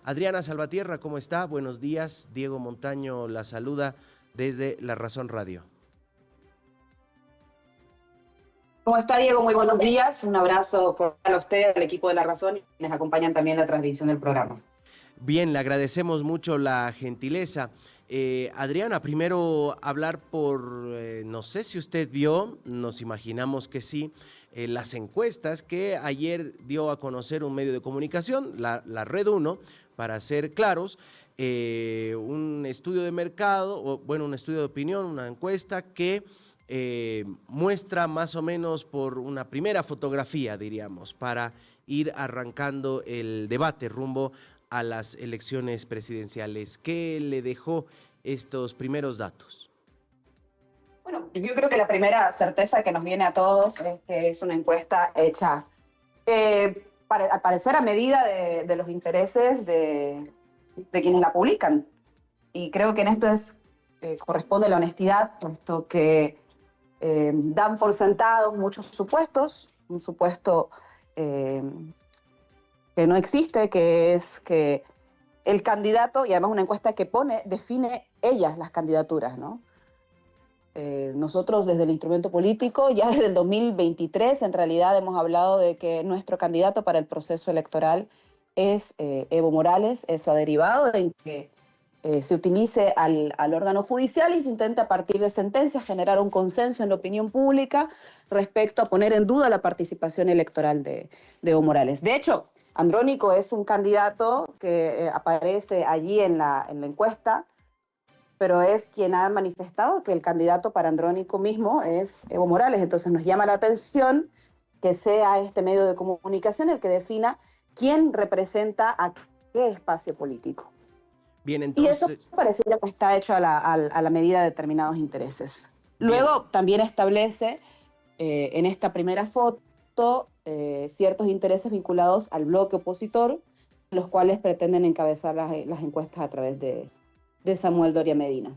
Adriana Salvatierra, ¿cómo está? Buenos días. Diego Montaño la saluda desde La Razón Radio. ¿Cómo está, Diego? Muy buenos días. Un abrazo cordial a usted, al equipo de La Razón y quienes acompañan también la transmisión del programa. Bien, le agradecemos mucho la gentileza. Adriana, primero hablar no sé si usted vio, nos imaginamos que sí, las encuestas que ayer dio a conocer un medio de comunicación, la Red 1, para ser claros, un estudio de mercado, un estudio de opinión, una encuesta que muestra más o menos por una primera fotografía, diríamos, para ir arrancando el debate rumbo a las elecciones presidenciales. ¿Qué le dejó estos primeros datos? Bueno, yo creo que la primera certeza que nos viene a todos es que es una encuesta hecha, al parecer, a medida de los intereses de quienes la publican. Y creo que en esto corresponde la honestidad, puesto que dan por sentados muchos supuestos, un supuesto que no existe, que es que el candidato, y además una encuesta que define ellas las candidaturas, ¿no? Nosotros desde el instrumento político, ya desde el 2023, en realidad hemos hablado de que nuestro candidato para el proceso electoral es Evo Morales. Eso ha derivado en que se utilice al órgano judicial y se intenta a partir de sentencias generar un consenso en la opinión pública respecto a poner en duda la participación electoral de Evo Morales. De hecho, Andrónico es un candidato que aparece allí en la encuesta, pero es quien ha manifestado que el candidato para Andrónico mismo es Evo Morales. Entonces nos llama la atención que sea este medio de comunicación el que defina quién representa a qué espacio político. Bien, entonces... Y eso pareciera que está hecho a la medida de determinados intereses. Bien. Luego también establece en esta primera foto ciertos intereses vinculados al bloque opositor, los cuales pretenden encabezar las encuestas a través de Samuel Doria Medina.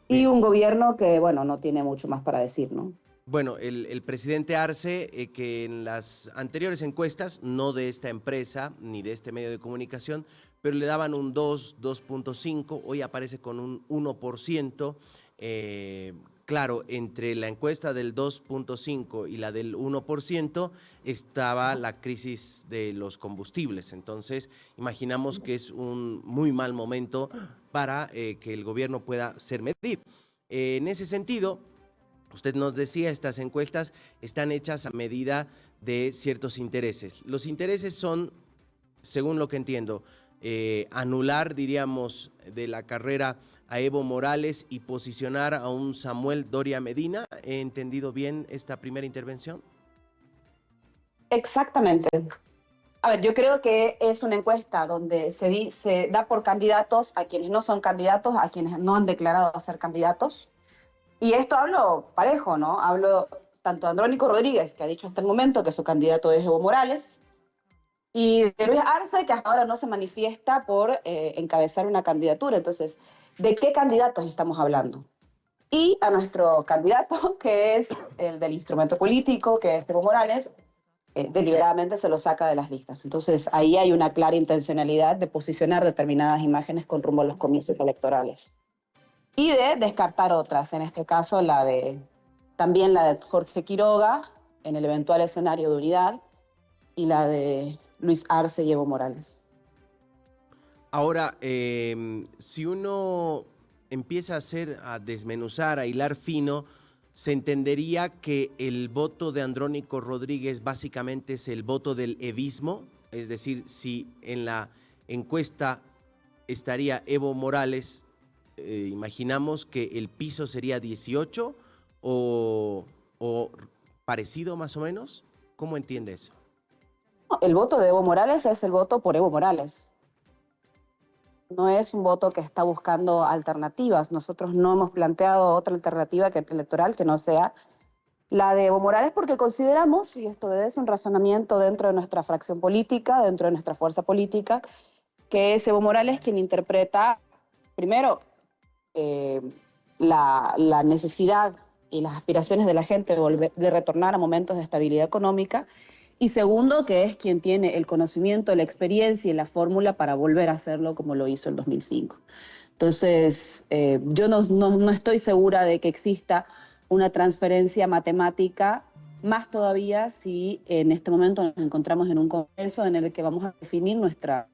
Bien. Y un gobierno que, bueno, no tiene mucho más para decir, ¿no? Bueno, el presidente Arce, que en las anteriores encuestas, no de esta empresa ni de este medio de comunicación, pero le daban un 2.5, hoy aparece con un 1%. Claro, entre la encuesta del 2.5 y la del 1% estaba la crisis de los combustibles. Entonces, imaginamos que es un muy mal momento para que el gobierno pueda ser medido. En ese sentido, usted nos decía, estas encuestas están hechas a medida de ciertos intereses. Los intereses son, según lo que entiendo, anular, diríamos, de la carrera a Evo Morales y posicionar a un Samuel Doria Medina. ¿He entendido bien esta primera intervención? Exactamente. A ver, yo creo que es una encuesta donde se da por candidatos a quienes no son candidatos, a quienes no han declarado ser candidatos. Y esto hablo parejo, ¿no? Hablo tanto de Andrónico Rodríguez, que ha dicho hasta el momento que su candidato es Evo Morales, y de Luis Arce, que hasta ahora no se manifiesta por encabezar una candidatura. Entonces, ¿de qué candidatos estamos hablando? Y a nuestro candidato, que es el del instrumento político, que es Evo Morales, deliberadamente se lo saca de las listas. Entonces, ahí hay una clara intencionalidad de posicionar determinadas imágenes con rumbo a los comicios electorales. Y de descartar otras, en este caso también la de Jorge Quiroga, en el eventual escenario de unidad, y la de Luis Arce y Evo Morales. Ahora, si uno empieza a desmenuzar, a hilar fino, se entendería que el voto de Andrónico Rodríguez básicamente es el voto del evismo, es decir, si en la encuesta estaría Evo Morales, imaginamos que el piso sería 18 o parecido más o menos. ¿Cómo entiende eso? El voto de Evo Morales es el voto por Evo Morales. No es un voto que está buscando alternativas. Nosotros no hemos planteado otra alternativa electoral que no sea la de Evo Morales, porque consideramos, y esto obedece un razonamiento dentro de nuestra fracción política, dentro de nuestra fuerza política, que es Evo Morales quien interpreta, primero, la necesidad y las aspiraciones de la gente de retornar a momentos de estabilidad económica, Y segundo, que es quien tiene el conocimiento, la experiencia y la fórmula para volver a hacerlo como lo hizo en 2005. Entonces, yo no estoy segura de que exista una transferencia matemática, más todavía si en este momento nos encontramos en un congreso en el que vamos a definir nuestro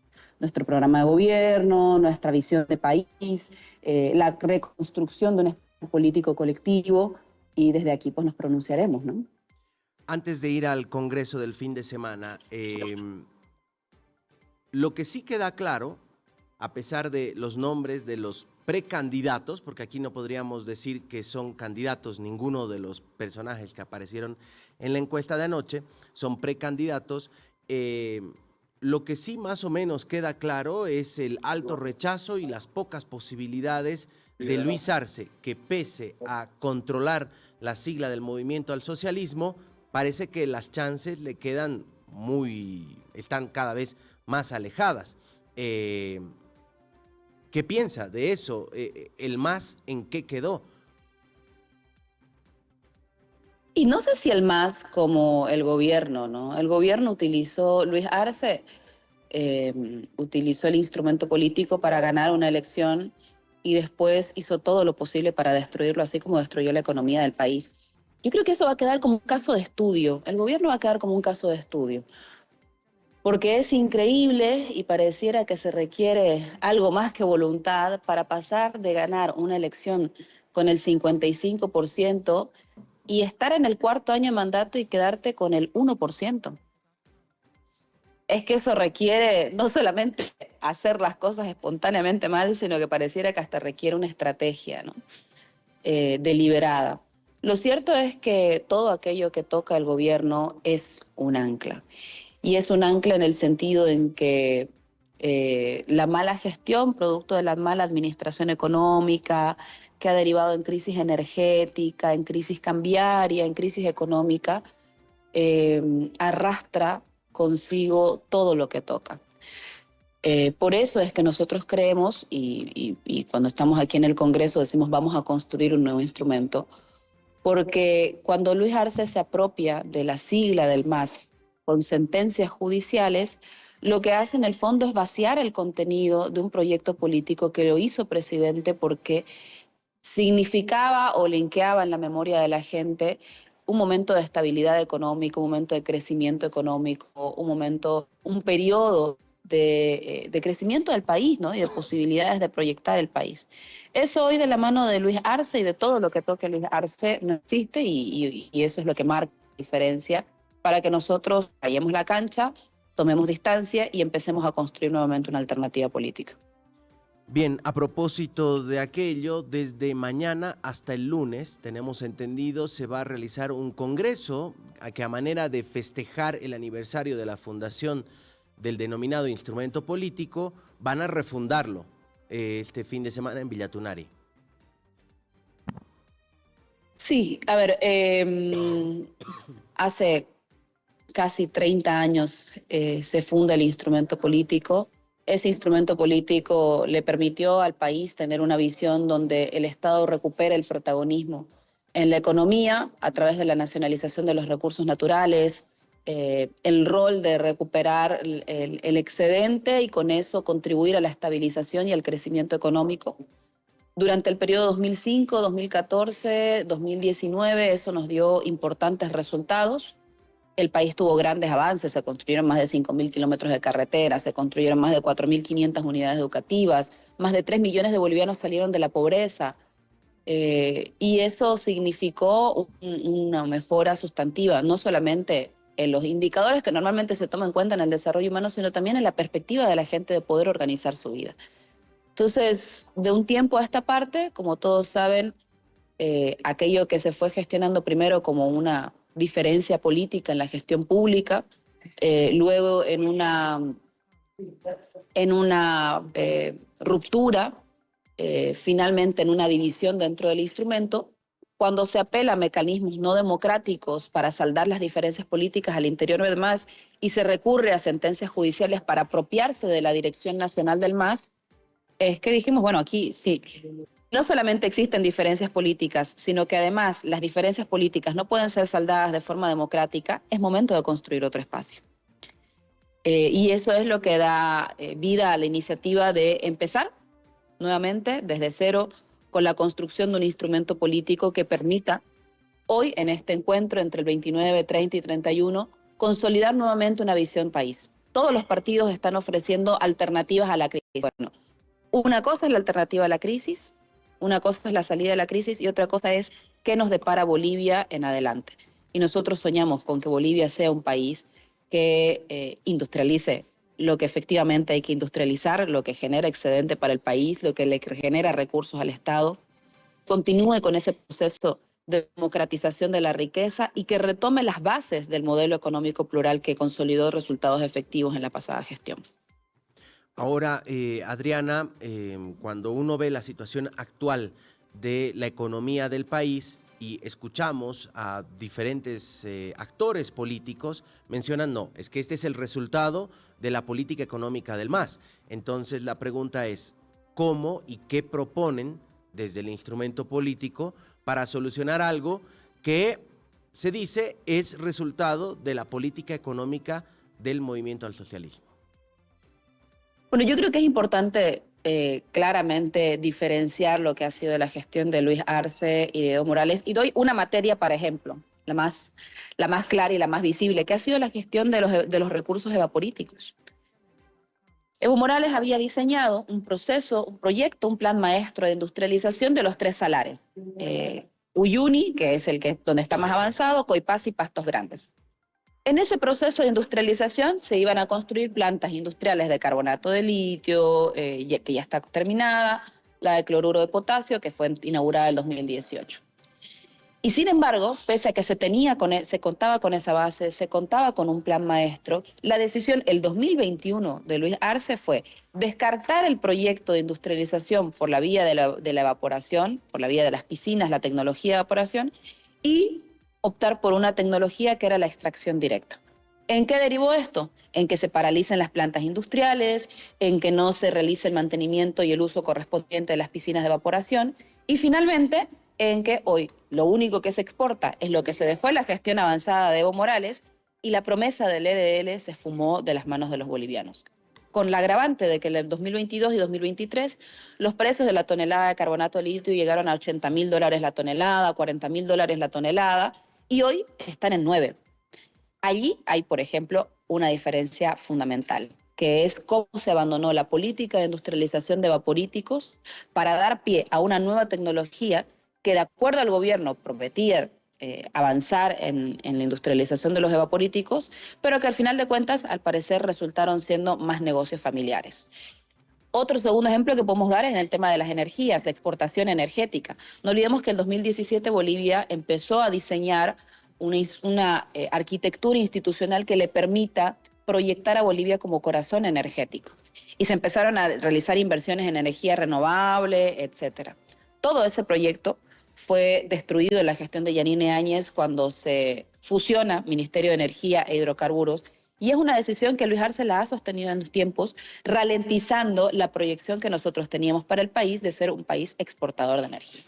programa de gobierno, nuestra visión de país, la reconstrucción de un espacio político colectivo, y desde aquí pues nos pronunciaremos, ¿no? Antes de ir al Congreso del fin de semana, lo que sí queda claro, a pesar de los nombres de los precandidatos, porque aquí no podríamos decir que son candidatos ninguno de los personajes que aparecieron en la encuesta de anoche, son precandidatos, lo que sí más o menos queda claro es el alto rechazo y las pocas posibilidades de Luis Arce, que pese a controlar la sigla del Movimiento al Socialismo, parece que las chances le quedan están cada vez más alejadas. ¿Qué piensa de eso? ¿El MAS en qué quedó? Y no sé si el MAS como el gobierno, ¿no? El gobierno utilizó, Luis Arce utilizó el instrumento político para ganar una elección y después hizo todo lo posible para destruirlo, así como destruyó la economía del país. Yo creo que eso va a quedar como un caso de estudio. El gobierno va a quedar como un caso de estudio. Porque es increíble y pareciera que se requiere algo más que voluntad para pasar de ganar una elección con el 55% y estar en el cuarto año de mandato y quedarte con el 1%. Es que eso requiere no solamente hacer las cosas espontáneamente mal, sino que pareciera que hasta requiere una estrategia, ¿no? Deliberada. Lo cierto es que todo aquello que toca el gobierno es un ancla. Y es un ancla en el sentido en que la mala gestión, producto de la mala administración económica, que ha derivado en crisis energética, en crisis cambiaria, en crisis económica, arrastra consigo todo lo que toca. Por eso es que nosotros creemos, y cuando estamos aquí en el Congreso decimos vamos a construir un nuevo instrumento, porque cuando Luis Arce se apropia de la sigla del MAS con sentencias judiciales, lo que hace en el fondo es vaciar el contenido de un proyecto político que lo hizo presidente porque significaba o linkeaba en la memoria de la gente un momento de estabilidad económica, un momento de crecimiento económico, un periodo de crecimiento del país, ¿no? Y de posibilidades de proyectar el país. Eso hoy de la mano de Luis Arce y de todo lo que toque Luis Arce no existe y eso es lo que marca la diferencia para que nosotros vayamos la cancha, tomemos distancia y empecemos a construir nuevamente una alternativa política. Bien, a propósito de aquello, desde mañana hasta el lunes, tenemos entendido, se va a realizar un congreso a manera de festejar el aniversario de la fundación del denominado instrumento político, van a refundarlo este fin de semana en Villatunari. Sí, a ver, hace casi 30 años se funda el instrumento político. Ese instrumento político le permitió al país tener una visión donde el Estado recupera el protagonismo en la economía a través de la nacionalización de los recursos naturales, el rol de recuperar el excedente y con eso contribuir a la estabilización y al crecimiento económico. Durante el periodo 2005, 2014, 2019, eso nos dio importantes resultados. El país tuvo grandes avances, se construyeron más de 5.000 kilómetros de carretera, se construyeron más de 4.500 unidades educativas, más de 3 millones de bolivianos salieron de la pobreza, y eso significó una mejora sustantiva, no solamente en los indicadores que normalmente se toman en cuenta en el desarrollo humano, sino también en la perspectiva de la gente de poder organizar su vida. Entonces, de un tiempo a esta parte, como todos saben, aquello que se fue gestionando primero como una diferencia política en la gestión pública, luego en una ruptura, finalmente en una división dentro del instrumento, cuando se apela a mecanismos no democráticos para saldar las diferencias políticas al interior del MAS y se recurre a sentencias judiciales para apropiarse de la dirección nacional del MAS, es que dijimos, bueno, aquí sí, no solamente existen diferencias políticas, sino que además las diferencias políticas no pueden ser saldadas de forma democrática, es momento de construir otro espacio. Y eso es lo que da vida a la iniciativa de empezar nuevamente desde cero con la construcción de un instrumento político que permita hoy, en este encuentro entre el 29, 30 y 31, consolidar nuevamente una visión país. Todos los partidos están ofreciendo alternativas a la crisis. Bueno, una cosa es la alternativa a la crisis, una cosa es la salida de la crisis y otra cosa es qué nos depara Bolivia en adelante. Y nosotros soñamos con que Bolivia sea un país que industrialice lo que efectivamente hay que industrializar, lo que genera excedente para el país, lo que le genera recursos al Estado, continúe con ese proceso de democratización de la riqueza y que retome las bases del modelo económico plural que consolidó resultados efectivos en la pasada gestión. Ahora, Adriana, cuando uno ve la situación actual de la economía del país y escuchamos a diferentes actores políticos, mencionan, no, es que este es el resultado de la política económica del MAS. Entonces, la pregunta es, ¿cómo y qué proponen desde el instrumento político para solucionar algo que se dice es resultado de la política económica del movimiento al socialismo? Bueno, yo creo que es importante claramente diferenciar lo que ha sido la gestión de Luis Arce y de Evo Morales. Y doy una materia para ejemplo, la más clara y la más visible, que ha sido la gestión de los recursos evaporíticos. Evo Morales había diseñado un proceso, un proyecto, un plan maestro de industrialización de los 3 salares. Uyuni, que es donde está más avanzado, Coipás y Pastos Grandes. En ese proceso de industrialización se iban a construir plantas industriales de carbonato de litio, que ya está terminada, la de cloruro de potasio, que fue inaugurada en el 2018. Y sin embargo, pese a que se contaba con esa base, se contaba con un plan maestro, la decisión el 2021 de Luis Arce fue descartar el proyecto de industrialización por la vía de la evaporación, por la vía de las piscinas, la tecnología de evaporación, y optar por una tecnología que era la extracción directa. ¿En qué derivó esto? En que se paralicen las plantas industriales, en que no se realice el mantenimiento y el uso correspondiente de las piscinas de evaporación y finalmente en que hoy lo único que se exporta es lo que se dejó en la gestión avanzada de Evo Morales y la promesa del EDL se esfumó de las manos de los bolivianos. Con la agravante de que en el 2022 y 2023 los precios de la tonelada de carbonato de litio llegaron a $80.000 la tonelada, $40.000 la tonelada y hoy están en 9. Allí hay, por ejemplo, una diferencia fundamental, que es cómo se abandonó la política de industrialización de vaporíticos para dar pie a una nueva tecnología que, de acuerdo al gobierno, prometía avanzar en la industrialización de los evaporíticos, pero que al final de cuentas, al parecer, resultaron siendo más negocios familiares. Otro segundo ejemplo que podemos dar es en el tema de las energías, la exportación energética. No olvidemos que en 2017 Bolivia empezó a diseñar una arquitectura institucional que le permita proyectar a Bolivia como corazón energético. Y se empezaron a realizar inversiones en energía renovable, etcétera. Todo ese proyecto fue destruido en la gestión de Yanine Áñez cuando se fusiona Ministerio de Energía e Hidrocarburos. Y es una decisión que Luis Arce la ha sostenido en los tiempos, ralentizando la proyección que nosotros teníamos para el país de ser un país exportador de energía.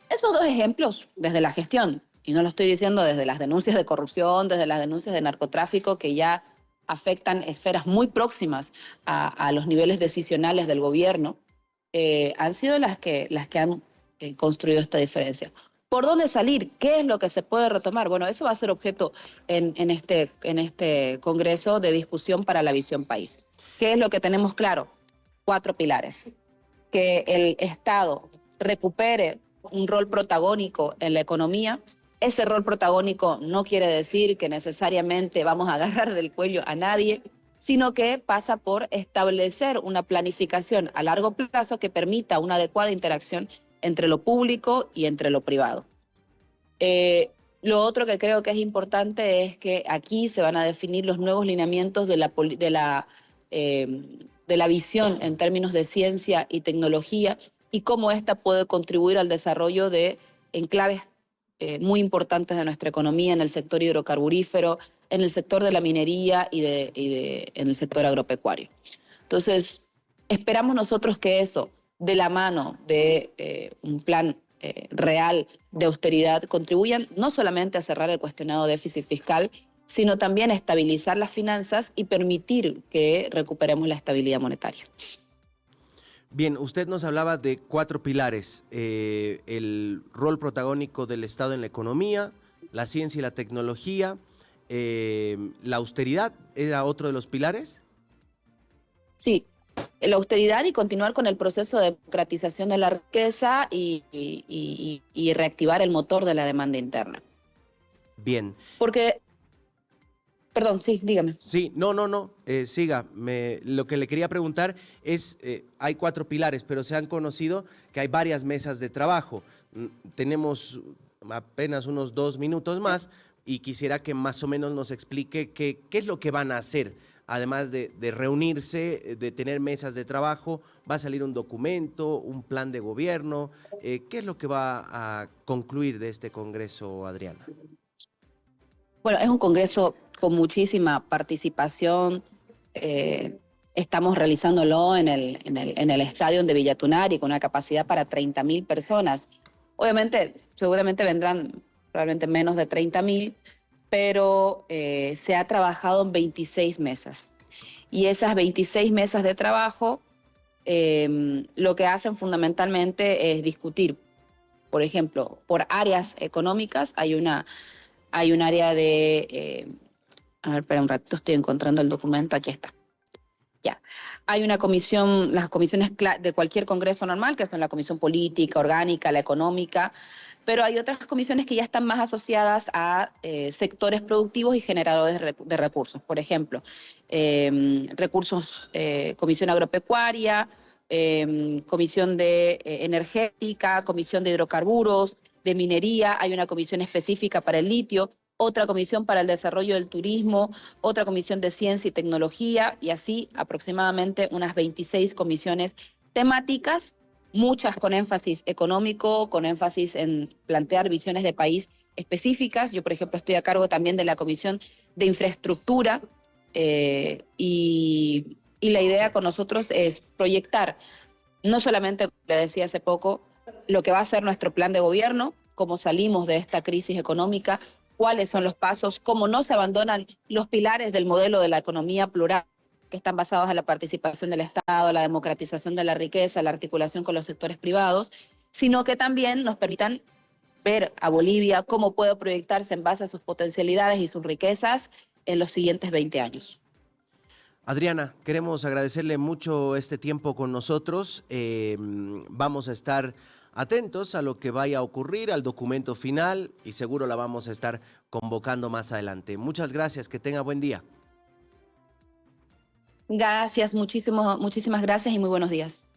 Esos 2 ejemplos desde la gestión, y no lo estoy diciendo desde las denuncias de corrupción, desde las denuncias de narcotráfico que ya afectan esferas muy próximas a los niveles decisionales del gobierno, han sido las que han construido esta diferencia. ¿Por dónde salir? ¿Qué es lo que se puede retomar? Bueno, eso va a ser objeto en este Congreso de discusión para la visión país. ¿Qué es lo que tenemos claro? 4 pilares. Que el Estado recupere un rol protagónico en la economía. Ese rol protagónico no quiere decir que necesariamente vamos a agarrar del cuello a nadie, sino que pasa por establecer una planificación a largo plazo que permita una adecuada interacción entre lo público y entre lo privado. Lo otro que creo que es importante es que aquí se van a definir los nuevos lineamientos de la visión en términos de ciencia y tecnología y cómo ésta puede contribuir al desarrollo de enclaves muy importantes de nuestra economía en el sector hidrocarburífero, en el sector de la minería y en el sector agropecuario. Entonces, esperamos nosotros que eso de la mano de un plan real de austeridad, contribuyan no solamente a cerrar el cuestionado déficit fiscal, sino también a estabilizar las finanzas y permitir que recuperemos la estabilidad monetaria. Bien, usted nos hablaba de 4 pilares: el rol protagónico del Estado en la economía, la ciencia y la tecnología, la austeridad era otro de los pilares. Sí, la austeridad y continuar con el proceso de democratización de la riqueza y reactivar el motor de la demanda interna. Bien, Porque, perdón, sí, dígame. sí, no, siga. Lo que le quería preguntar es, hay 4 pilares, pero se han conocido que hay varias mesas de trabajo. Tenemos apenas unos 2 minutos más y quisiera que más o menos nos explique qué es lo que van a hacer. Además de reunirse, de tener mesas de trabajo, va a salir un documento, un plan de gobierno. ¿Qué es lo que va a concluir de este Congreso, Adriana? Bueno, es un congreso con muchísima participación. Estamos realizándolo en el estadio de Villa Tunari con una capacidad para 30.000 personas. Obviamente, seguramente vendrán probablemente menos de 30.000, pero se ha trabajado en 26 mesas. Y esas 26 mesas de trabajo lo que hacen fundamentalmente es discutir, por ejemplo, por áreas económicas. Hay un área de... a ver, espera un ratito, estoy encontrando el documento, aquí está. Ya. Hay una comisión, las comisiones de cualquier congreso normal, que son la comisión política, orgánica, la económica, pero hay otras comisiones que ya están más asociadas a sectores productivos y generadores de recursos. Por ejemplo, comisión agropecuaria, comisión de energética, comisión de hidrocarburos, de minería, hay una comisión específica para el litio, otra comisión para el desarrollo del turismo, otra comisión de ciencia y tecnología, y así aproximadamente unas 26 comisiones temáticas, muchas con énfasis económico, con énfasis en plantear visiones de país específicas. Yo, por ejemplo, estoy a cargo también de la comisión de infraestructura, y la idea con nosotros es proyectar, no solamente, como le decía hace poco, lo que va a ser nuestro plan de gobierno, cómo salimos de esta crisis económica, cuáles son los pasos, cómo no se abandonan los pilares del modelo de la economía plural, que están basados en la participación del Estado, la democratización de la riqueza, la articulación con los sectores privados, sino que también nos permitan ver a Bolivia cómo puede proyectarse en base a sus potencialidades y sus riquezas en los siguientes 20 años. Adriana, queremos agradecerle mucho este tiempo con nosotros. Vamos a estar atentos a lo que vaya a ocurrir, al documento final, y seguro la vamos a estar convocando más adelante. Muchas gracias, que tenga buen día. Gracias, muchísimas gracias y muy buenos días.